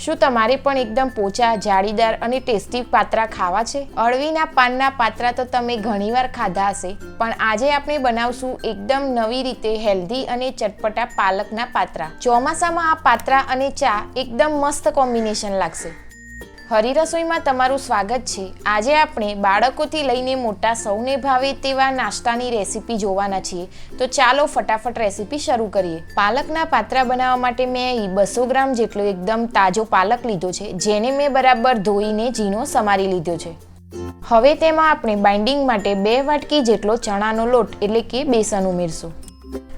શું તમારે પણ એકદમ પોચા, જાળીદાર અને ટેસ્ટી પાત્રા ખાવા છે? અળવીના પાનના પાત્રા તો તમે ઘણીવાર ખાધા હશે, પણ આજે આપણે બનાવશું એકદમ નવી રીતે હેલ્ધી અને ચટપટા પાલકના પાત્રા. ચોમાસામાં આ પાત્રા અને ચા એકદમ મસ્ત કોમ્બિનેશન લાગશે. હરી રસોઈમાં તમારું સ્વાગત છે. આજે આપણે બાળકોથી લઈને મોટા સૌને ભાવે તેવા નાસ્તાની રેસીપી જોવાના છીએ. તો ચાલો ફટાફટ રેસીપી શરૂ કરીએ. પાલકના પાત્રા બનાવવા માટે મેં અહીં 200 ગ્રામ જેટલો એકદમ તાજો પાલક લીધો છે, જેને મેં બરાબર ધોઈને ઝીણો સમારી લીધો છે. હવે તેમાં આપણે બાઇન્ડિંગ માટે 2 વાટકી જેટલો ચણાનો લોટ એટલે કે બેસન ઉમેરશું.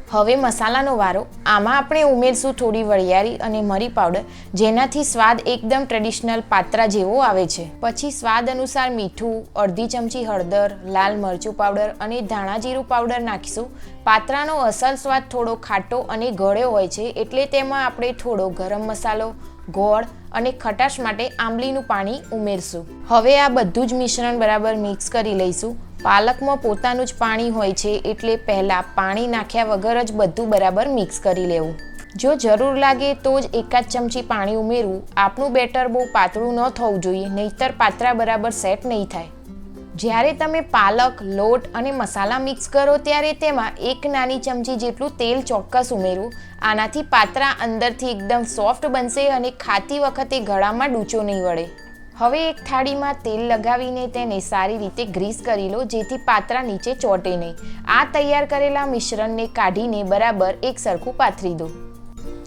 હવે મસાલાનો વારો. આમાં આપણે ઉમેરશું થોડી વરિયાળી અને મરી પાવડર, જેનાથી સ્વાદ એકદમ ટ્રેડિશનલ પાત્રા જેવો આવે છે. પછી સ્વાદ અનુસાર મીઠું, અડધી ચમચી હળદર, લાલ મરચું પાવડર અને ધાણા જીરું પાવડર નાખીશું. પાત્રાનો અસલ સ્વાદ થોડો ખાટો અને ગળ્યો હોય છે, એટલે તેમાં આપણે થોડો ગરમ મસાલો, ગોળ અને ખટાશ માટે આંબલીનું પાણી ઉમેરશું. હવે આ બધું જ મિશ્રણ બરાબર મિક્સ કરી લઈશું. પાલકમાં પોતાનું જ પાણી હોય છે, એટલે પહેલાં પાણી નાખ્યા વગર જ બધું બરાબર મિક્સ કરી લેવું. જો જરૂર લાગે તો જ એકાદ ચમચી પાણી ઉમેરવું. આપણું બેટર બહુ પાતળું ન થવું જોઈએ, નહીંતર પાત્રા બરાબર સેટ નહીં થાય. જ્યારે તમે પાલક, લોટ અને મસાલા મિક્સ કરો ત્યારે તેમાં 1 નાની ચમચી જેટલું તેલ ચોક્કસ ઉમેરવું. આનાથી પાત્રા અંદરથી એકદમ સોફ્ટ બનશે અને ખાતી વખતે ગળામાં ડૂચો નહીં વળે. હવે એક થાળીમાં તેલ લગાવીને તેને સારી રીતે ગ્રીસ કરી લો, જેથી પાત્રા નીચે ચોંટે નહીં. આ તૈયાર કરેલા મિશ્રણને કાઢીને બરાબર એક સરખું પાથરી દો.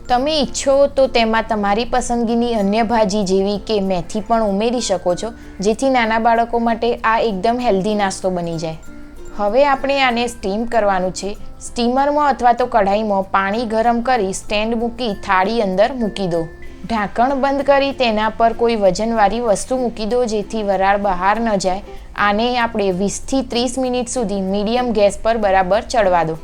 તમે ઈચ્છો તો તેમાં તમારી પસંદગીની અન્ય ભાજી જેવી કે મેથી પણ ઉમેરી શકો છો, જેથી નાના બાળકો માટે આ એકદમ હેલ્ધી નાસ્તો બની જાય. હવે આપણે આને સ્ટીમ કરવાનું છે. સ્ટીમરમાં અથવા તો કઢાઈમાં પાણી ગરમ કરી સ્ટેન્ડ મૂકી થાળી અંદર મૂકી દો. ઢાંકણ બંધ કરી તેના પર કોઈ વજનવાળી વસ્તુ મૂકી દો, જેથી વરાળ બહાર ન જાય. આને આપણે 20 થી 30 મિનિટ સુધી મીડિયમ ગેસ પર બરાબર ચડવા દો.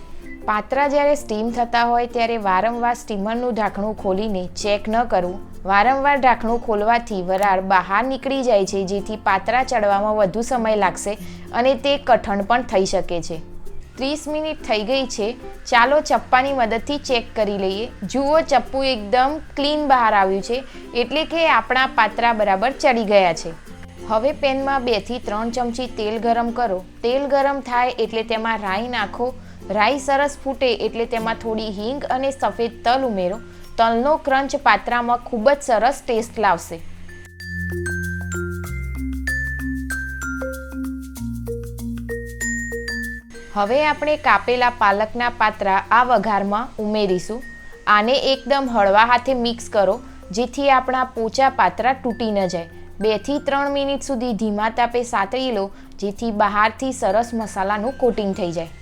પાત્રા જ્યારે સ્ટીમ થતા હોય ત્યારે વારંવાર સ્ટીમરનું ઢાંકણું ખોલીને ચેક ન કરવું. વારંવાર ઢાંકણું ખોલવાથી વરાળ બહાર નીકળી જાય છે, જેથી પાત્રા ચડવામાં વધુ સમય લાગશે અને તે કઠણ પણ થઈ શકે છે. 30 મિનિટ થઈ ગઈ છે. ચાલો ચપ્પાની મદદથી ચેક કરી લઈએ. જુઓ, ચપ્પુ એકદમ ક્લીન બહાર આવ્યું છે, એટલે કે આપણા પાત્રા બરાબર ચડી ગયા છે. હવે પેનમાં 2 થી 3 ચમચી તેલ ગરમ કરો. તેલ ગરમ થાય એટલે તેમાં રાઈ નાખો. રાઈ સરસ ફૂટે એટલે તેમાં થોડી હિંગ અને સફેદ તલ ઉમેરો. તલનો ક્રંચ પાત્રામાં ખૂબ જ સરસ ટેસ્ટ લાવશે. હવે આપણે કાપેલા પાલકના પાત્રા આ વઘારમાં ઉમેરીશું. આને એકદમ હળવા હાથે મિક્સ કરો, જેથી આપણા પોચા પાત્રા તૂટી ન જાય. 2 થી 3 મિનિટ સુધી ધીમા તાપે સાતળી લો, જેથી બહારથી સરસ મસાલાનું કોટિંગ થઈ જાય.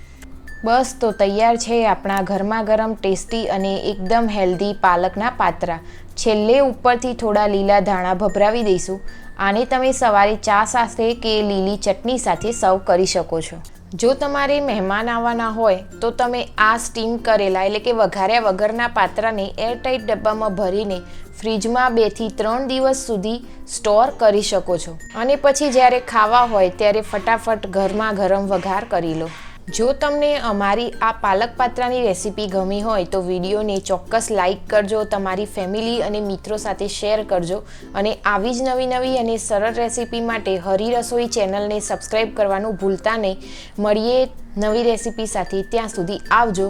બસ, તો તૈયાર છે આપણા ગરમા ગરમ ટેસ્ટી અને એકદમ હેલ્ધી પાલકના પાત્રા. છેલ્લે ઉપરથી થોડા લીલા ધાણા ભભરાવી દઈશું. આને તમે સવારે ચા સાથે કે લીલી ચટણી સાથે સર્વ કરી શકો છો. જો તમારે મહેમાન આવવાના હોય તો તમે આ સ્ટીમ કરેલા એટલે કે વઘાર્યા વગરના પાત્રાને એરટાઇટ ડબ્બામાં ભરીને ફ્રીજમાં 2 થી 3 દિવસ સુધી સ્ટોર કરી શકો છો, અને પછી જ્યારે ખાવા હોય ત્યારે ફટાફટ ગરમા ગરમ વઘાર કરી લો. જો તમને અમારી આ પાલક પાત્રાની રેસીપી ગમી હોય તો વિડીયોને ચોક્કસ લાઇક કરજો, તમારી ફેમિલી અને મિત્રો સાથે શેર કરજો, અને આવી જ નવી અને સરળ રેસીપી માટે હરી રસોઈ ચેનલને સબસ્ક્રાઈબ કરવાનું ભૂલતા નહીં. મળીએ નવી રેસીપી સાથે. ત્યાં સુધી આવજો.